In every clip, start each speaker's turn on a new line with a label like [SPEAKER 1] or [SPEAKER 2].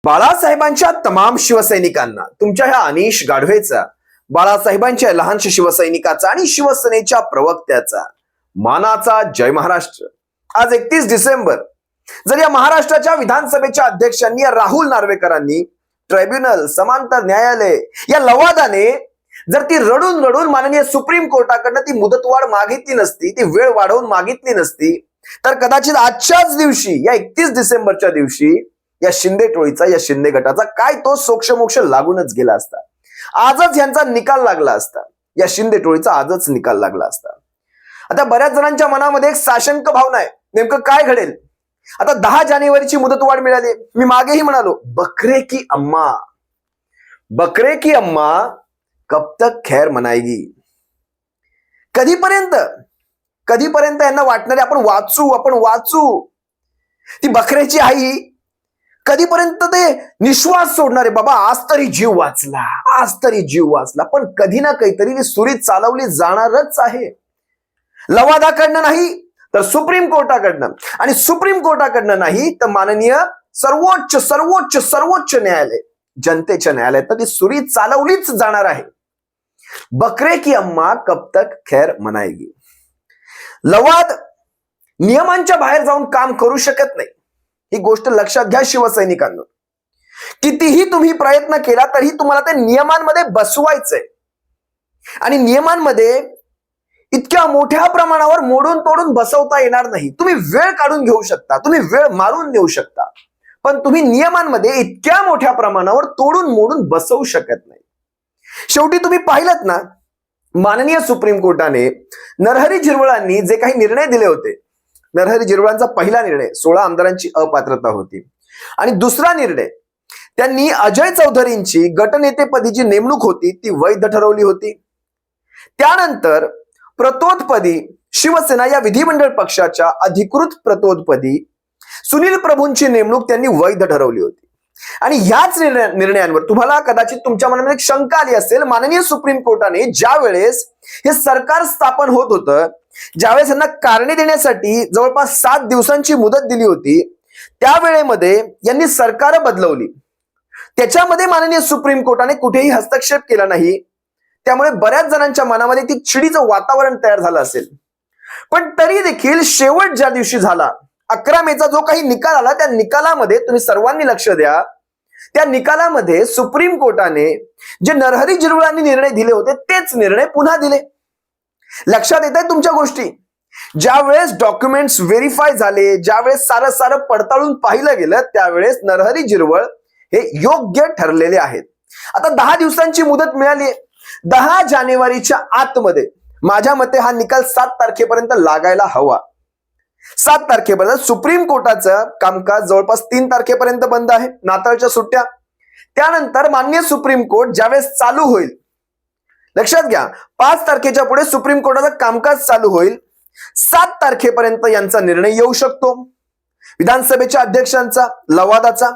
[SPEAKER 1] बाळासाहेबांच्या तमाम शिवसैनिकांना तुमच्या ह्या अनिश गाढवेचा, बाळासाहेबांच्या लहानशा शिवसैनिकाचा आणि शिवसेनेच्या प्रवक्त्याचा मानाचा जय महाराष्ट्र। आज 31 डिसेंबर, जर या महाराष्ट्राच्या विधानसभेच्या अध्यक्षांनी राहुल नार्वेकरांनी ट्रायब्युनल, समांतर न्यायालय या लवादाने जर ती रडून रडून माननीय सुप्रीम कोर्टाकडनं ती मुदतवाढ मागितली नसती, ती वेळ वाढवून मागितली नसती, तर कदाचित आजच्याच दिवशी या 31 डिसेंबरच्या दिवशी या शिंदे टोळीचा, या शिंदे गटाचा काय तो सोक्षमोक्ष लागूनच गेला असता। आजच यांचा निकाल लागला असता, या शिंदे टोळीचा आजच निकाल लागला असता। आता बऱ्याच जणांच्या मनामध्ये एक साशंक भावना आहे, नेमकं काय घडेल। आता 10 जानेवारीची मुदतवाढ मिळाली। मी मागेही म्हणालो, बकरे की अम्मा कब तक खैर मनाएगी। कधीपर्यंत यांना वाटणारे आपण वाचू ती बकऱ्याची आई कधीपर्यंत ते निश्वास सोडणारे, बाबा आज तरी जीव वाचला, पण कधी ना कधीतरी ती सुरी चालवली जाणारच आहे। लवादाकडनं नाही तर सुप्रीम कोर्टाकडनं, आणि सुप्रीम कोर्टाकडनं नाही तर माननीय सर्वोच्च न्यायालय, जनतेच्या न्यायालयात ती सुरी चालवलीच जाणार आहे। बकरे की अम्मा कब तक खैर मनाएगी। लवाद नियमांच्या बाहेर जाऊन काम करू शकत नाही, ही गोष्ट लक्षात घ्या शिवसैनिकांनो। कितीही तुम्ही प्रयत्न केला तरी तुम्हाला ते नियमांमध्ये बसवायचंय, आणि नियमांमध्ये इतक्या मोठ्या प्रमाणावर मोडून तोडून बसवता येणार नाही। तुम्ही वेळ काढून घेऊ शकता, तुम्ही वेळ मारून देऊ शकता, पण तुम्ही नियमांमध्ये इतक्या मोठ्या प्रमाणावर तोडून मोडून बसवू शकत नाही। शेवटी तुम्ही पाहिलत ना, माननीय सुप्रीम कोर्टाने नरहरी झिरवळांनी जे काही निर्णय दिले होते, नरहरी झिरवळांचा पहिला निर्णय 16 आमदारांची अपात्रता होती, आणि दुसरा निर्णय त्यांनी अजय चौधरींची गटनेतेपदी जी नेमणूक होती ती वैध ठरवली होती। त्यानंतर प्रतोदपदी शिवसेना या विधिमंडळ पक्षाच्या अधिकृत प्रतोदपदी सुनील प्रभूंची नेमणूक त्यांनी वैध ठरवली होती। आणि ह्याच निर्णयांवर तुम्हाला कदाचित तुमच्या मनामध्ये एक शंका आली असेल, माननीय सुप्रीम कोर्टाने ज्या वेळेस हे सरकार स्थापन होत होतं, ज्यावेळेस यांना कारणे देण्यासाठी जवळपास 7 दिवसांची मुदत दिली होती, त्यावेळेमध्ये यांनी सरकार बदलवली। त्याच्यामध्ये माननीय सुप्रीम कोर्टाने कुठेही हस्तक्षेप केला नाही, त्यामुळे बऱ्याच जणांच्या मनामध्ये ती चिडीचं वातावरण तयार झालं असेल। पण तरी देखील शेवट ज्या दिवशी झाला, 11 मेचा जो काही निकाल आला, त्या निकालामध्ये तुम्ही सर्वांनी लक्ष द्या, त्या निकालामध्ये सुप्रीम कोर्टाने जे नरहरी झिरवळांनी निर्णय दिले होते तेच निर्णय पुन्हा दिले। लक्षात येत आहे तुमच्या गोष्टी। ज्यावेळेस डॉक्युमेंट्स व्हेरीफाय झाले, ज्यावेळेस सारं पडताळून पाहिलं गेलं, त्यावेळेस नरहरी झिरवळ हे योग्य ठरलेले आहेत। आता 10 दिवसांची मुदत मिळाली, 10 जानेवारीच्या आतमध्ये माझ्या मते हा निकाल 7 तारखेपर्यंत लागायला हवा। 7 तारखेपर्यंत सुप्रीम कोर्टाचं कामकाज जवळपास 3 तारखेपर्यंत बंद आहे, नाताळच्या सुट्ट्या। त्यानंतर माननीय सुप्रीम कोर्ट ज्यावेळेस चालू होईल, लक्षात घ्या, 5 तारखेच्या पुढे सुप्रीम कोर्टाचं कामकाज चालू होईल। 7 तारखेपर्यंत यांचा निर्णय येऊ शकतो, विधानसभेच्या अध्यक्षांचा, लवादाचा,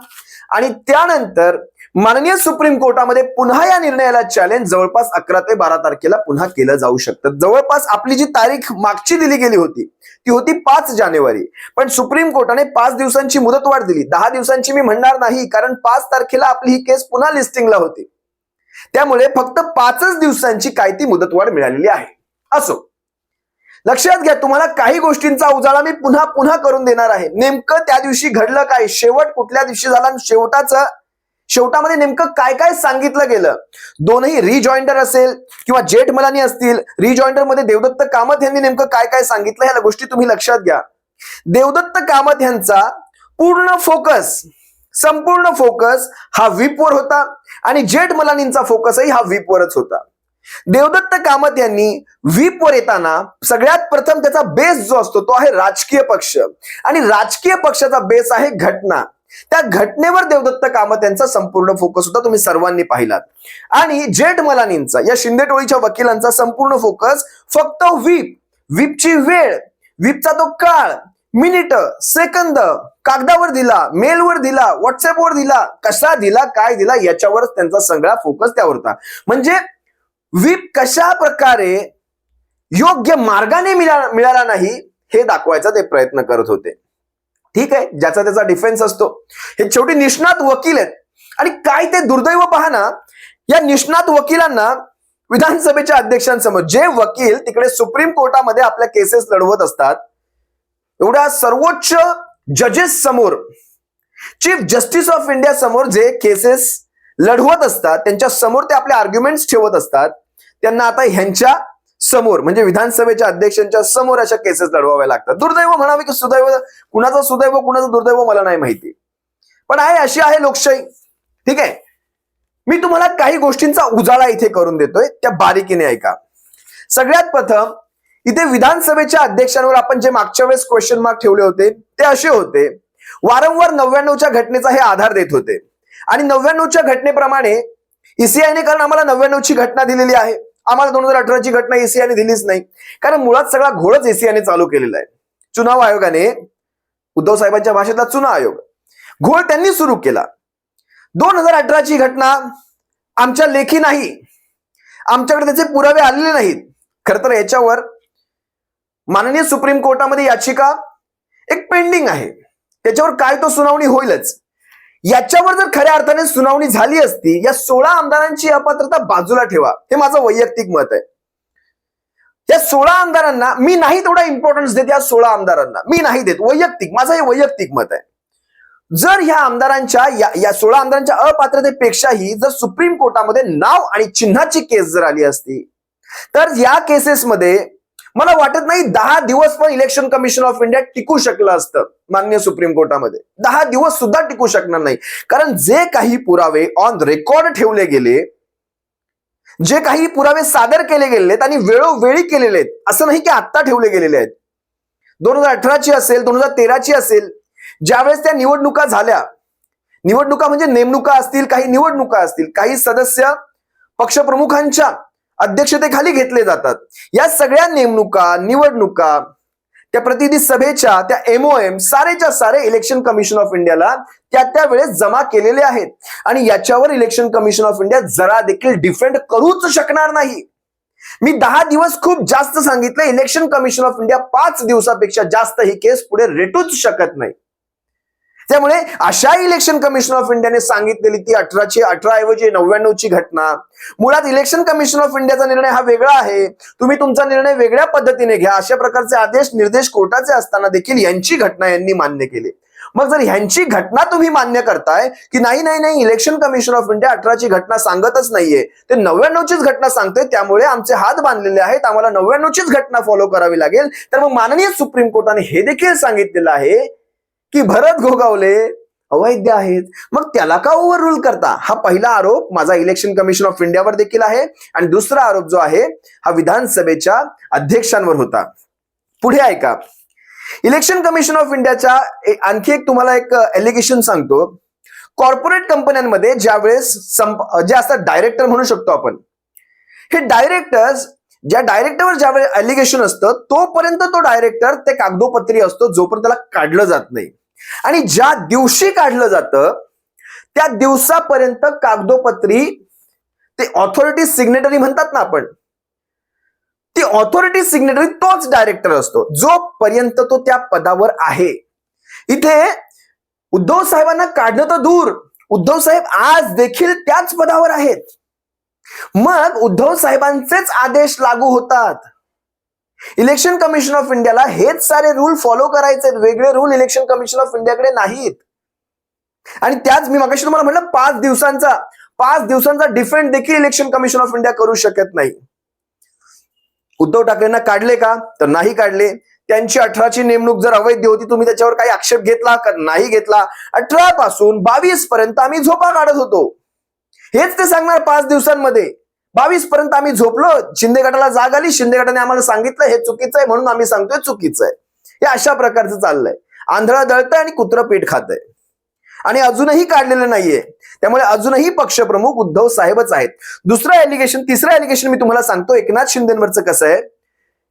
[SPEAKER 1] आणि त्यानंतर माननीय सुप्रीम कोर्टामध्ये पुन्हा या निर्णयाला चॅलेंज जवळपास 11 ते 12 तारखेला पुन्हा केलं जाऊ शकतं। जवळपास आपली जी तारीख मागची दिली गेली होती ती होती 5 जानेवारी, पण सुप्रीम कोर्टाने 5 दिवसांची मुदतवाढ दिली। 10 दिवसांची मी म्हणणार नाही, कारण 5 तारखेला आपली ही केस पुन्हा लिस्टिंगला होती, त्यामुळे फक्त 5 दिवसांची काय ती मुदतवाढ मिळालेली आहे। असो, लक्षात घ्या, तुम्हाला काही गोष्टींचा उजाळा मी पुन्हा करून देणार आहे। नेमकं त्या दिवशी घडलं काय, शेवट कुठल्या दिवशी झाला, शेवटामध्ये नेमकं काय सांगितलं गेलं। दोनही रिजॉइंडर असेल किंवा जेठमलानी असतील, रिजॉइंडर मध्ये देवदत्त कामत यांनी नेमकं काय सांगितलं, ह्या गोष्टी तुम्ही लक्षात घ्या। देवदत्त कामत यांचा संपूर्ण फोकस हा व्हीपवर होता, आणि जेठमलानींचा फोकसही हा व्हीपवरच होता। देवदत्त कामत यांनी व्हीपवर येताना सगळ्यात प्रथम त्याचा बेस जो असतो तो आहे राजकीय पक्ष, आणि राजकीय पक्षाचा बेस आहे घटना। त्या घटनेवर देवदत्त कामत यांचा संपूर्ण फोकस होता, तुम्ही सर्वांनी पाहिलात। आणि जेठमलानींचा, या शिंदे टोळीच्या वकिलांचा संपूर्ण फोकस फक्त व्हीपची वेळ, व्हीपचा तो काळ, मिनिट, सेकंद, कागदावर दिला, मेलवर दिला, व्हॉट्सअपवर दिला, कसा दिला, काय दिला, याच्यावरच त्यांचा सगळा फोकस त्यावर होता। म्हणजे व्हीप कशा प्रकारे योग्य मार्गाने मिळाला नाही हे दाखवायचा ते प्रयत्न करत होते। ठीक आहे, ज्याचा त्याचा डिफेन्स असतो. हे शेवटी निष्णात वकील आहेत. आणि काय ते दुर्दैव पहा ना, या निष्णात वकिलांना विधानसभेच्या अध्यक्षांसमोर, जे वकील तिकडे सुप्रीम कोर्टामध्ये आपल्या केसेस लढवत असतात, एवढ्या सर्वोच्च जजेस समोर, चीफ जस्टिस ऑफ इंडिया समोर जे केसेस लढवत असतात, त्यांच्या समोर ते आपले आर्ग्युमेंट्स ठेवत असतात, त्यांना आता ह्यांच्या समोर म्हणजे विधानसभेच्या अध्यक्षांच्या समोर अशा केसेस लढवाव्या लागतात. दुर्दैव म्हणावे की सुदैव, कुणाचं सुदैव कुणाचं दुर्दैव मला नाही माहिती, पण आहे, अशी आहे लोकशाही. ठीक आहे, मी तुम्हाला काही गोष्टींचा उजाळा इथे करून देतोय, त्या बारीकीने ऐका. सगळ्यात प्रथम इथे विधानसभेच्या अध्यक्षांवर आपण जे मागच्या वेळेस क्वेश्चन मार्क ठेवले होते ते असे होते, वारंवार 99च्या घटनेचा हे आधार देत होते. आणि 99च्या घटनेप्रमाणे ईसीआयने, कारण आम्हाला 99ची घटना दिलेली आहे, आम्हाला 2018ची घटना ईसीआयने दिलीच नाही, कारण मुळात सगळा घोळच ईसीआयने चालू केलेला आहे. चुनाव आयोगाने, उद्धव साहेबांच्या भाषेतला चुनाव आयोग, घोळ त्यांनी सुरू केला. 2018ची घटना आमच्या लेखी नाही, आमच्याकडे त्याचे पुरावे आलेले नाहीत. खर तर याच्यावर माननीय सुप्रीम कोर्टामध्ये याचिका एक पेंडिंग आहे, त्याच्यावर काय तो सुनावणी होईलच. याच्यावर जर खऱ्या अर्थाने सुनावणी झाली असती, या 16 आमदारांची अपात्रता बाजूला ठेवा, हे माझं वैयक्तिक मत आहे. या 16 आमदारांना मी नाही तेवढा इम्पॉर्टन्स देत, या 16 आमदारांना मी नाही देत, वैयक्तिक माझं हे वैयक्तिक मत आहे. जर ह्या आमदारांच्या या 16 आमदारांच्या अपात्रतेपेक्षाही जर सुप्रीम कोर्टामध्ये नाव आणि चिन्हाची केस जर आली असती, तर या केसेसमध्ये मला वाटत नाही 10 दिवस पण इलेक्शन कमिशन ऑफ इंडिया टिकू शकलं असतं माननीय सुप्रीम कोर्टामध्ये. 10 दिवस सुद्धा टिकू शकणार नाही, कारण जे काही पुरावे ऑन रेकॉर्ड ठेवले गेले, जे काही पुरावे सादर केले गेलेले आहेत आणि वेळोवेळी केलेले आहेत, असं नाही की आत्ता ठेवले गेलेले आहेत. 2018ची असेल, 2013ची असेल, ज्यावेळेस त्या निवडणुका झाल्या, निवडणुका म्हणजे नेमणुका असतील, काही निवडणुका असतील, काही सदस्य पक्षप्रमुखांच्या अध्यक्षतेखाली घेतले जातात. या सगळ्या नेमणुका, निवडणुका, त्या प्रतिनिधी सभेच्या, त्या MOM, सारेच्या सारे इलेक्शन कमिशन ऑफ इंडियाला त्या वेळेस जमा केलेले आहेत. आणि याच्यावर इलेक्शन कमिशन ऑफ इंडिया जरा देखील डिफेंड करूच शकणार नाही. मी 10 दिवस खूप जास्त सांगितलं, इलेक्शन कमिशन ऑफ इंडिया 5 दिवसापेक्षा जास्त ही केस पुढे रेटूच शकत नाही. त्यामुळे अशा इलेक्शन कमिशन ऑफ इंडियाने सांगितलेली ती 18 ऐवजी 99ची घटना, मुळात इलेक्शन कमिशन ऑफ इंडियाचा निर्णय हा वेगळा आहे, तुम्ही तुमचा निर्णय वेगळ्या पद्धतीने घ्या, अशा प्रकारचे आदेश निर्देश कोर्टाचे असताना देखील यांची घटना यांनी मान्य केली. मग जर ह्यांची घटना तुम्ही मान्य करताय की नाही नाही नाही इलेक्शन कमिशन ऑफ इंडिया 18ची घटना सांगतच नाहीये, ते 99चीच घटना सांगतोय, त्यामुळे आमचे हात बांधलेले आहेत, आम्हाला 99चीच घटना फॉलो करावी लागेल, तर मग माननीय सुप्रीम कोर्टाने हे देखील सांगितलेलं आहे की भरत गोगावले अवैध आहेत, मग त्याला का ओव्हर रूल करता? हा पहिला आरोप माझा इलेक्शन कमिशन ऑफ इंडियावर देखील आहे. आणि दुसरा आरोप जो आहे हा विधानसभेच्या अध्यक्षांवर होता. पुढे ऐका, इलेक्शन कमिशन ऑफ इंडियाच्या आणखी एक तुम्हाला एक एलिगेशन सांगतो. कॉर्पोरेट कंपन्यांमध्ये ज्यावेळेस जे असतात डायरेक्टर म्हणू शकतो आपण, हे डायरेक्टर्स, ज्या डायरेक्टरवर ज्यावेळेस एलिगेशन असतं तोपर्यंत तो डायरेक्टर ते कागदोपत्री असतो, जोपर्यंत त्याला काढलं जात नाही. आणि ज्या दिवशी काढलं जातं त्या दिवसापर्यंत कागदोपत्री, ते ऑथॉरिटी सिग्नेटरी म्हणतात ना आपण, ती ऑथॉरिटी सिग्नेटरी तोच डायरेक्टर असतो जोपर्यंत तो त्या पदावर आहे. इथे उद्धव साहेबांना काढणं तर दूर, उद्धव साहेब आज देखील त्याच पदावर आहेत. मग उद्धव साहेबांचेच आदेश लागू होतात. इलेक्शन कमिशन ऑफ इंडियाला हेच सारे रूल फॉलो करायचे, वेगळे रूल इलेक्शन कमिशन ऑफ इंडियाकडे नाहीत. आणि त्याच मी मगाशी तुम्हाला म्हटलं 5 दिवसांचा डिफेंड देखील इलेक्शन कमिशन ऑफ इंडिया करू शकत नाही. उद्धव ठाकरेंना काढले का? तर नाही काढले. त्यांची 18ची नेमणूक जर अवैध होती, तुम्ही त्याच्यावर काही आक्षेप घेतला का? नाही घेतला. 18 पासून 22 पर्यंत आम्ही झोपा काढत होतो, हेच ते सांगणार 5 दिवसांमध्ये. 22 पर्यंत आम्ही झोपलो, शिंदे गटाला जाग आली, शिंदे गटाने आम्हाला सांगितलं हे चुकीचं आहे म्हणून आम्ही सांगतोय चुकीचं आहे. हे अशा प्रकारचं चाललंय. आंधळा दळतंय आणि कुत्रं पीठ खातंय. आणि अजूनही काढलेलं नाहीये, त्यामुळे अजूनही पक्षप्रमुख उद्धव साहेबच आहेत. तिसरं एलिगेशन मी तुम्हाला सांगतो एकनाथ शिंदेवरचं. कसं आहे,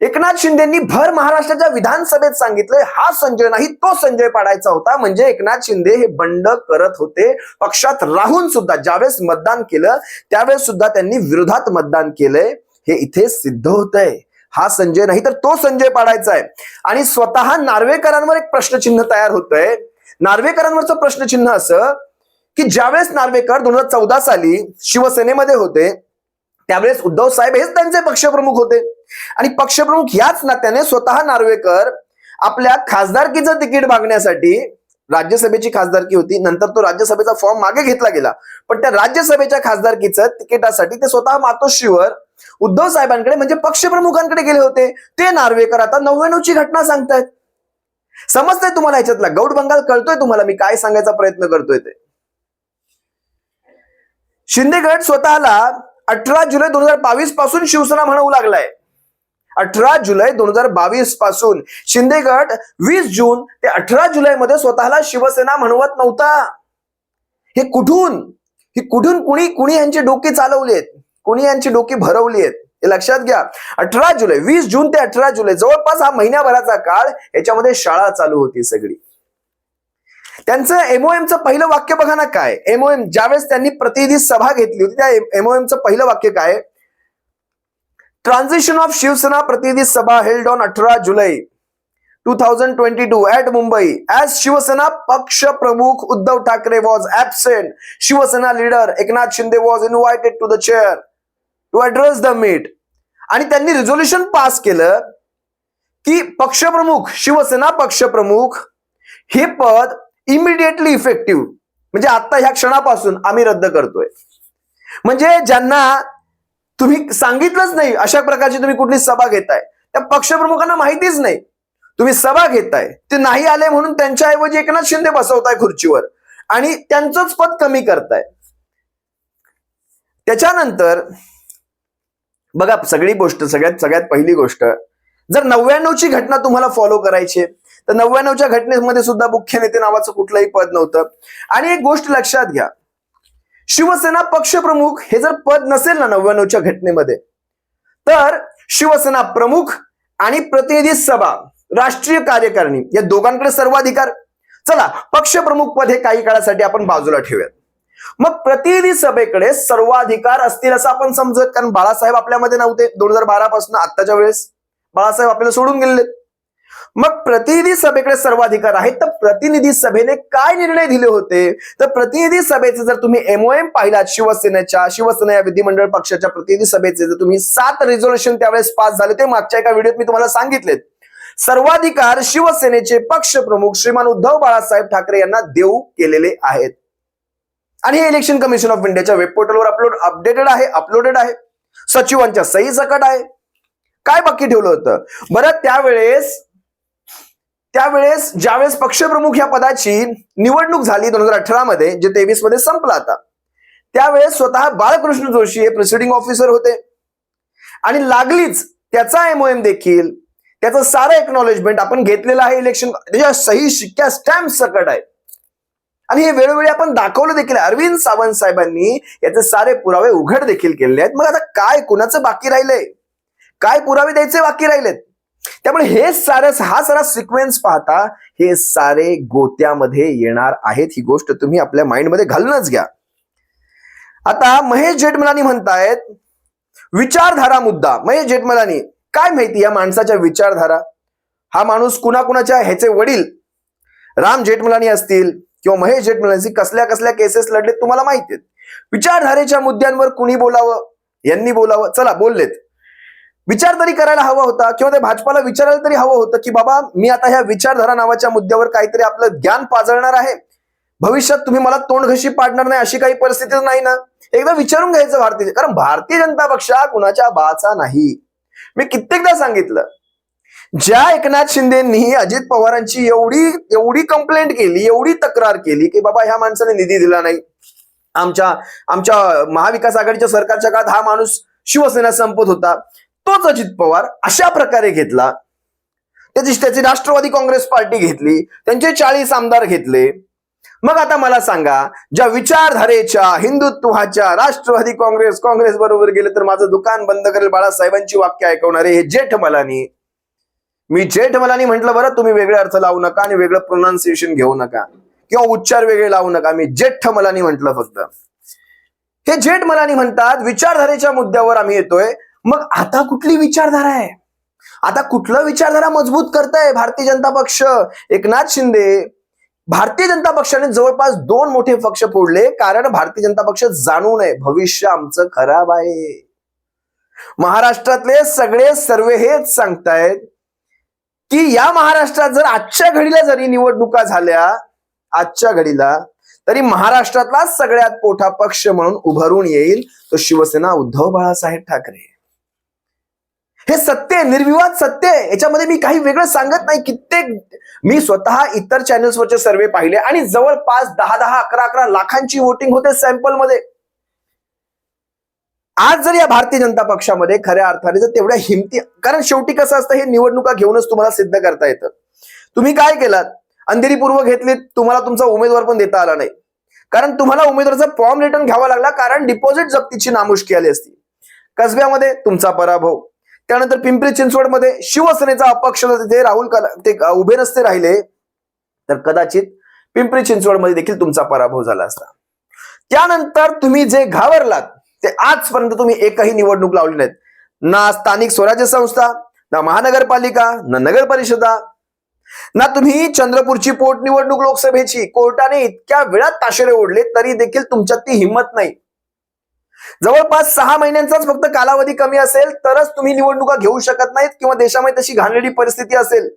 [SPEAKER 1] एकनाथ शिंदेंनी भर महाराष्ट्राच्या विधानसभेत सांगितलंय हा संजय नाही तो संजय पाडायचा होता. म्हणजे एकनाथ शिंदे हे बंड करत होते पक्षात राहून सुद्धा. ज्यावेळेस मतदान केलं त्यावेळेस सुद्धा त्यांनी विरोधात मतदान केलंय, हे इथे सिद्ध होतंय. हा संजय नाही तर तो संजय पाडायचा आहे. आणि स्वतः नार्वेकरांवर एक प्रश्नचिन्ह तयार होतंय. नार्वेकरांवरचं प्रश्नचिन्ह असं की ज्यावेळेस नार्वेकर 2014 साली शिवसेनेमध्ये होते त्यावेळेस उद्धव साहेब हेच त्यांचे पक्षप्रमुख होते. आणि पक्षप्रमुख याच नात्याने स्वतः नार्वेकर आपल्या खासदारकीचं तिकीट मागण्यासाठी, राज्यसभेची खासदारकी होती, नंतर तो राज्यसभेचा फॉर्म मागे घेतला गेला, पण त्या राज्यसभेच्या खासदारकीचं तिकिटासाठी ते स्वतः मातोश्रीवर उद्धव साहेबांकडे म्हणजे पक्षप्रमुखांकडे गेले होते. ते नार्वेकर आता 99ची घटना सांगतायत. समजतंय तुम्हाला ह्याच्यातला गौड बंगाल? कळतोय तुम्हाला मी काय सांगायचा प्रयत्न करतोय ते? शिंदे गट स्वतःला 18 जुलै 2022 पासून शिवसेना म्हणू लागलाय. 18 जुलै 2022 पासून शिंदे गट 20 जून ते 18 जुलै मध्ये स्वतःला शिवसेना म्हणवत नव्हता. हे कुठून कुणी यांची डोकी चालवलीत, कुणी यांची डोकी भरवली आहेत हे लक्षात घ्या. 18 जुलै 20 जून ते 18 जुलै जवळपास हा महिन्याभराचा काळ याच्यामध्ये शाळा चालू होती सगळी. त्यांचं एमओएमचं पहिलं वाक्य बघा ना काय. एमओएम ज्यावेळेस त्यांनी प्रतिनिधी सभा घेतली होती त्या एमओएमचं पहिलं वाक्य काय? ट्रान्झिशन ऑफ शिवसेना प्रतिनिधी सभा held on 18 July 2022 at Mumbai as Shivsena पक्ष प्रमुख Uddhav Thackeray was absent. Shivsena leader Eknath Shinde was invited to the chair to address the meet. आणि त्यांनी रिझोल्युशन पास केलं की पक्षप्रमुख, शिवसेना पक्षप्रमुख हे पद इमिडिएटली इफेक्टिव्ह म्हणजे आता ह्या क्षणापासून आम्ही रद्द करतोय. म्हणजे ज्यांना तुम्ही सांगितलंच नाही अशा प्रकारची तुम्ही कुठली सभा घेताय, त्या पक्षप्रमुखांना माहितीच नाही तुम्ही सभा घेताय, ते नाही आले म्हणून त्यांच्याऐवजी एकनाथ शिंदे बसवताय खुर्चीवर आणि त्यांचंच पद कमी करताय. त्याच्यानंतर बघा सगळी गोष्ट, सगळ्यात पहिली गोष्ट, जर 99ची घटना तुम्हाला फॉलो करायची तर 99च्या घटनेमध्ये सुद्धा मुख्य नेते नावाचं कुठलंही पद नव्हतं. आणि एक गोष्ट लक्षात घ्या, शिवसेना पक्षप्रमुख हे जर पद नसेल ना 99च्या घटनेमध्ये, तर शिवसेना प्रमुख आणि प्रतिनिधी सभा, राष्ट्रीय कार्यकारिणी या दोघांकडे सर्वाधिकार. चला पक्षप्रमुख पद हे काही काळासाठी आपण बाजूला ठेवूयात. मग प्रतिनिधी सभेकडे सर्वाधिकार असतील असं आपण समजत, कारण बाळासाहेब आपल्यामध्ये नव्हते 2012 पासून आत्ताच्या वेळेस बाळासाहेब आपल्याला सोडून गेलेले. मग प्रतिनिधी सभेकडे सर्वाधिकार आहेत, तर प्रतिनिधी सभेने काय निर्णय दिले होते? तर प्रतिनिधी सभेचे जर तुम्ही एमओएम पाहिलात शिवसेना या विधिमंडळ पक्षाच्या प्रतिनिधी सभेचे जर तुम्ही 7 रिझोल्युशन त्यावेळेस पास झाले, ते मागच्या एका व्हिडिओत मी तुम्हाला सांगितलेत. सर्वाधिकार शिवसेनेचे पक्षप्रमुख श्रीमान उद्धव बाळासाहेब ठाकरे यांना देऊ केलेले आहेत. आणि हे इलेक्शन कमिशन ऑफ इंडियाच्या वेब पोर्टलवर अपलोडेड आहे. सचिवांच्या सही सकट आहे. काय बाकी ठेवलं होतं बरं? त्यावेळेस ज्यावेळेस पक्षप्रमुख या पदाची निवडणूक झाली 2018 मध्ये, जे 23 मध्ये संपला आता, त्यावेळेस स्वतः बाळकृष्ण जोशी हे प्रिसाइडिंग ऑफिसर होते. आणि लागलीच त्याचा एमओएम देखील, त्याचं सारं एक्नॉलेजमेंट आपण घेतलेलं आहे. इलेक्शन त्याच्या सही शिक्क्या स्टॅम्प सकट आहे. आणि हे वेळोवेळी आपण दाखवलं देखील. अरविंद सावंत साहेबांनी याचे सारे पुरावे उघड देखील केलेले आहेत. मग आता काय कुणाचं बाकी राहिलंय? काय पुरावे द्यायचे बाकी राहिलेत? त्यामुळे हा सारा सिक्वेन्स पाहता हे सारे गोत्यामध्ये येणार आहेत. ही गोष्ट तुम्ही आपल्या माइंडमध्ये घालूनच घ्या. आता महेश जेठमलानी म्हणतायत विचारधारा मुद्दा. महेश जेठमलानी, काय माहिती या माणसाच्या विचारधारा? हा माणूस कुणाकुणाच्या ह्याचे वडील राम जेठमलानी असतील किंवा महेश जेठमलानी कसल्या केसेस लढलेत तुम्हाला माहिती आहेत. विचारधारेच्या मुद्द्यांवर कुणी बोलावं? यांनी बोलावं. चला बोललेत. विचार तरी करायला हवा होता किंवा ते भाजपाला विचारायला तरी हवं होतं की बाबा मी आता ह्या विचारधारा नावाच्या मुद्द्यावर काहीतरी आपलं ज्ञान पाजळणार आहे, भविष्यात तुम्ही मला तोंडघशी पाडणार नाही अशी काही परिस्थिती नाही ना, एकदा विचारून घ्यायचं कारण भारतीय जनता पक्ष कुणाच्या बाचा नाही. मी कित्येकदा सांगितलं, ज्या एकनाथ शिंदेंनी अजित पवारांची एवढी कंप्लेंट केली, एवढी तक्रार केली की बाबा ह्या माणसाने निधी दिला नाही, आमच्या महाविकास आघाडीच्या सरकारच्या काळात हा माणूस शिवसेना संपत होता, तोच अजित पवार अशा प्रकारे घेतला. त्याची राष्ट्रवादी काँग्रेस पार्टी घेतली, त्यांचे 40 आमदार घेतले. मग आता मला सांगा, ज्या विचारधारेच्या हिंदुत्वाच्या राष्ट्रवादी काँग्रेस बरोबर गेले तर माझं दुकान बंद करेल बाळासाहेबांची वाक्य ऐकवणारे हे जेठमलानी. मी जेठमलानी म्हटलं बरं, तुम्ही वेगळे अर्थ लावू नका आणि वेगळं प्रोनाउन्सिएशन घेऊ नका किंवा उच्चार वेगळे लावू नका. मी जेठमलानी म्हटलं फक्त. हे जेठमलानी म्हणतात विचारधारेच्या मुद्द्यावर आम्ही येतोय. मग आता कुठली विचारधारा आहे? आता कुठलं विचारधारा मजबूत करताय भारतीय जनता पक्ष? एकनाथ शिंदे, भारतीय जनता पक्षाने जवळपास 2 मोठे पक्ष फोडले, कारण भारतीय जनता पक्ष जाणू नये भविष्य आमचं खराब आहे. महाराष्ट्रातले सगळे सर्वे हेच सांगतायत की या महाराष्ट्रात जर आजच्या घडीला जरी निवडणुका झाल्या, आजच्या घडीला, तरी महाराष्ट्रातला सगळ्यात मोठा पक्ष म्हणून उभारून येईल तो शिवसेना उद्धव बाळासाहेब ठाकरे. हे सत्य आहे, निर्विवाद सत्य आहे. याच्यामध्ये मी काही वेगळं सांगत नाही. कित्येक मी स्वतः इतर चॅनल्सवरचे सर्वे पाहिले आणि जवळपास 10-10, 11-11 लाखांची वोटिंग होते सॅम्पल मध्ये. आज जर या भारतीय जनता पक्षामध्ये खऱ्या अर्थाने जर तेवढ्या हिमती, कारण शेवटी कसं असतं, हे निवडणुका घेऊनच तुम्हाला सिद्ध करता येतं. तुम्ही काय केलात, अंधेरी पूर्व घेतली, तुम्हाला तुमचा उमेदवार पण देता आला नाही, कारण तुम्हाला उमेदवाराचा फॉर्म रिटर्न घ्यावा लागला, कारण डिपॉझिट जप्तीची नामुष्की आली असती. कसब्यामध्ये तुमचा पराभव, त्यानंतर पिंपरी चिंचवडमध्ये शिवसेनेचा अपक्ष ते राहुल ते उभे नसते राहिले तर कदाचित पिंपरी चिंचवडमध्ये देखील तुमचा पराभव झाला असता. त्यानंतर तुम्ही जे घाबरलात ते आजपर्यंत तुम्ही एकही निवडणूक लावली नाहीत, ना स्थानिक स्वराज्य संस्था, ना महानगरपालिका, ना नगर परिषदा, ना तुम्ही चंद्रपूरची पोटनिवडणूक लोकसभेची कोर्टाने इतक्या वेळात ताशेरे ओढले तरी देखील तुमच्यात ती हिंमत नाही. जवळपास 6 महिन्यांचाच फक्त कालावधी कमी असेल तरच तुम्ही निवडणुका घेऊ शकत नाहीत, किंवा देशामध्ये तशी घाणेरडी परिस्थिती असेल,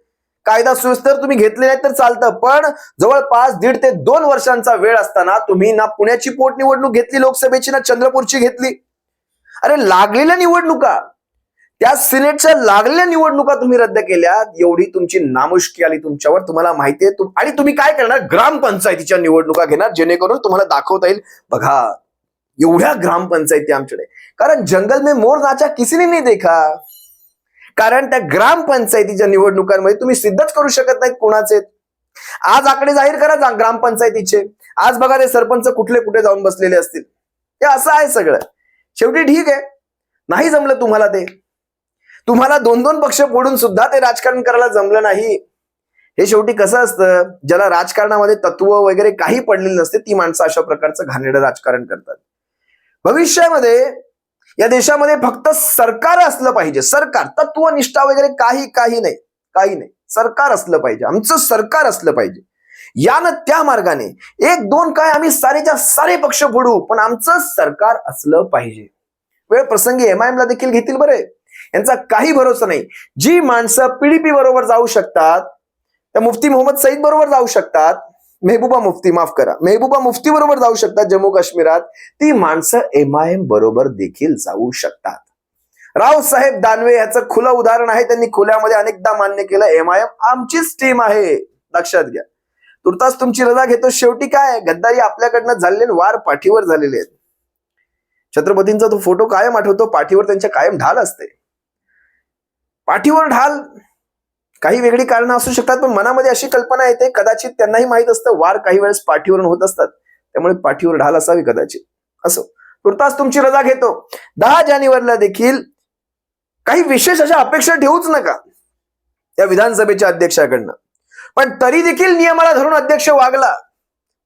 [SPEAKER 1] कायदा सुव्यवस्था तुम्ही घेतली नाही तर चालतं, पण जवळपास 1.5 ते 2 वर्षांचा वेळ असताना तुम्ही ना पुण्याची पोटनिवडणूक घेतली लोकसभेची, ना चंद्रपूरची घेतली. अरे लागलेल्या निवडणुका, त्या सिनेटच्या लागलेल्या निवडणुका तुम्ही रद्द केल्या. एवढी तुमची नामुष्की आली तुमच्यावर, तुम्हाला माहितीये. आणि तुम्ही काय करणार, ग्रामपंचायतीच्या निवडणुका घेणार, जेणेकरून तुम्हाला दाखवता येईल बघा एवढ्या ग्रामपंचायती आमच्याकडे. कारण जंगल में मोर नाचा किसी ने नहीं देखा. कारण त्या ग्रामपंचायतीच्या निवडणुकांमध्ये तुम्ही सिद्धच करू शकत नाहीत कोणाचे. आज आकडे जाहीर करा ग्रामपंचायतीचे, आज बघा ते सरपंच कुठले कुठे जाऊन बसलेले असतील. ते असं आहे सगळं. शेवटी ठीक आहे, नाही जमलं तुम्हाला, ते तुम्हाला 2-2 पक्ष फोडून सुद्धा ते राजकारण करायला जमलं नाही. हे शेवटी कसं असतं, ज्याला राजकारणामध्ये तत्व वगैरे काही पडलेलं नसते ती माणसं अशा प्रकारचं घाणेरडं राजकारण करतात. भविष्यामध्ये या देशामध्ये फक्त सरकार असलं पाहिजे, सरकार, तत्वनिष्ठा वगैरे काही नाही, सरकार असलं पाहिजे, आमचं सरकार असलं पाहिजे. यानं त्या मार्गाने 1-2 काय आम्ही सारेच्या सारे पक्ष फोडू, पण आमचं सरकार असलं पाहिजे. वेळ प्रसंगी MIM ला देखील घेतील बरे, यांचा काही भरोसा नाही. जी माणसं PDP बरोबर जाऊ शकतात, त्या मुफ्ती मोहम्मद सईद बरोबर जाऊ शकतात, महबूबा मुफ्ती बरोबर जाऊ शकतात जम्मू काश्मीरात, ती माणसं MIM बरोबर देखील जाऊ शकतात. रावसाहेब दानवे याचं खुलं उदाहरण आहे. त्यांनी खुल्यामध्ये अनेकदा मान्य केलं, MIM आमचीच टीम आहे, लक्षात घ्या. तुर्तास तुमची रजा घेतो. शेवटी काय, गद्दारी आपल्याकडनं झालेले, वार पाठीवर झालेले आहेत. छत्रपतींचा तो फोटो कायम आठवतो, पाठीवर त्यांच्या कायम ढाल असते. पाठीवर ढाल, काही वेगळी कारणं असू शकतात, पण मनामध्ये अशी कल्पना येते कदाचित त्यांनाही माहित असतं वार काही वेळेस पाठीवरून होत असतात, त्यामुळे पाठीवर ढाल असावी कदाचित. असो, तुर्तास तुमची रजा घेतो. 10 जानेवारीला देखील काही विशेष अशा अपेक्षा ठेवूच नका या विधानसभेच्या अध्यक्षाकडनं, पण तरी देखील नियमाला धरून अध्यक्ष वागला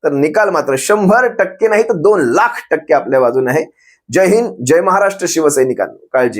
[SPEAKER 1] तर निकाल मात्र 100% नाही तर 2 लाख टक्के आपल्या बाजूने आहे. जय हिंद, जय महाराष्ट्र शिवसैनिकांनो, काळजी घ्या.